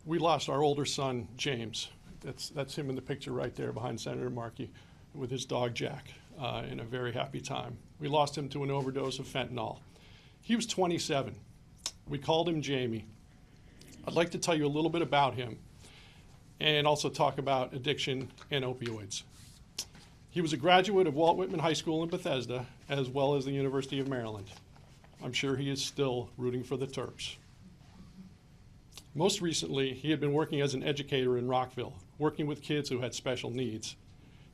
We lost our older son, James. That's him in the picture right there behind Senator Markey with his dog, Jack, in a very happy time. We lost him to an overdose of fentanyl. He was 27. We called him Jamie. I'd like to tell you a little bit about him and also talk about addiction and opioids. He was a graduate of Walt Whitman High School in Bethesda, as well as the University of Maryland. I'm sure he is still rooting for the Terps. Most recently, he had been working as an educator in Rockville, working with kids who had special needs.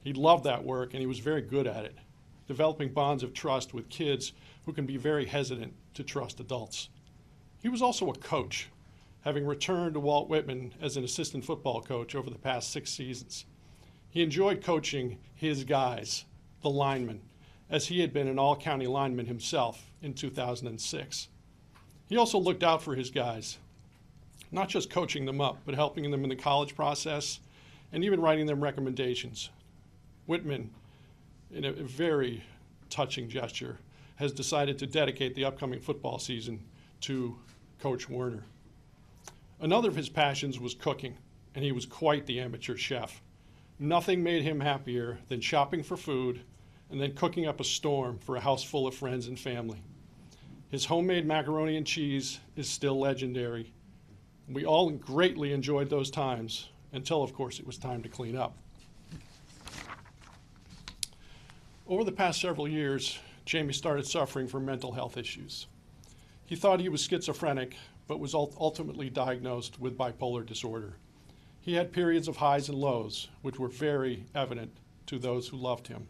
He loved that work and he was very good at it, developing bonds of trust with kids who can be very hesitant to trust adults. He was also a coach, having returned to Walt Whitman as an assistant football coach over the past 6 seasons. He enjoyed coaching his guys, the linemen, as he had been an all-county lineman himself in 2006. He also looked out for his guys, not just coaching them up, but helping them in the college process and even writing them recommendations. Whitman, in a very touching gesture, has decided to dedicate the upcoming football season to Coach Werner. Another of his passions was cooking, and he was quite the amateur chef. Nothing made him happier than shopping for food and then cooking up a storm for a house full of friends and family. His homemade macaroni and cheese is still legendary. We all greatly enjoyed those times until, of course, it was time to clean up. Over the past several years, Jamie started suffering from mental health issues. He thought he was schizophrenic, but was ultimately diagnosed with bipolar disorder. He had periods of highs and lows, which were very evident to those who loved him.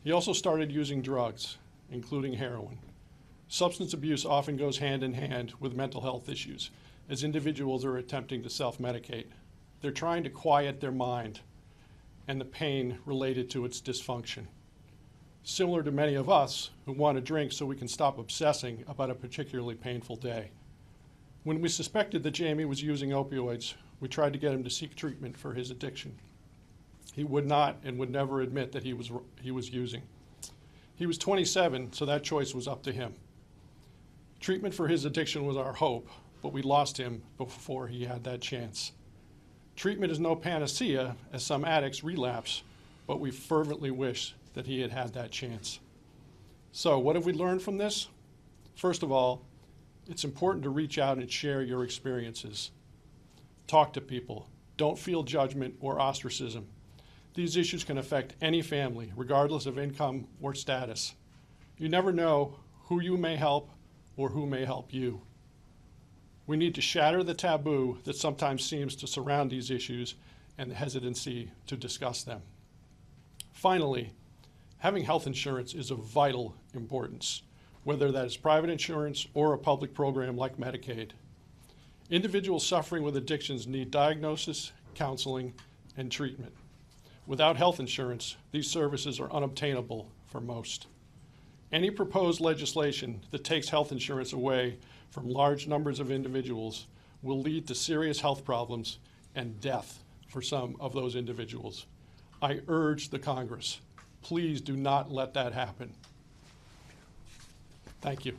He also started using drugs, including heroin. Substance abuse often goes hand in hand with mental health issues, as individuals are attempting to self-medicate. They're trying to quiet their mind and the pain related to its dysfunction. Similar to many of us who want to drink so we can stop obsessing about a particularly painful day. When we suspected that Jamie was using opioids, we tried to get him to seek treatment for his addiction. He would not and would never admit that he was using. He was 27, so that choice was up to him. Treatment for his addiction was our hope, but we lost him before he had that chance. Treatment is no panacea, as some addicts relapse, but we fervently wish that he had had that chance. So what have we learned from this? First of all, it's important to reach out and share your experiences. Talk to people. Don't feel judgment or ostracism. These issues can affect any family, regardless of income or status. You never know who you may help or who may help you. We need to shatter the taboo that sometimes seems to surround these issues and the hesitancy to discuss them. Finally, having health insurance is of vital importance, whether that is private insurance or a public program like Medicaid. Individuals suffering with addictions need diagnosis, counseling, and treatment. Without health insurance, these services are unobtainable for most. Any proposed legislation that takes health insurance away from large numbers of individuals will lead to serious health problems and death for some of those individuals. I urge the Congress, please do not let that happen. Thank you.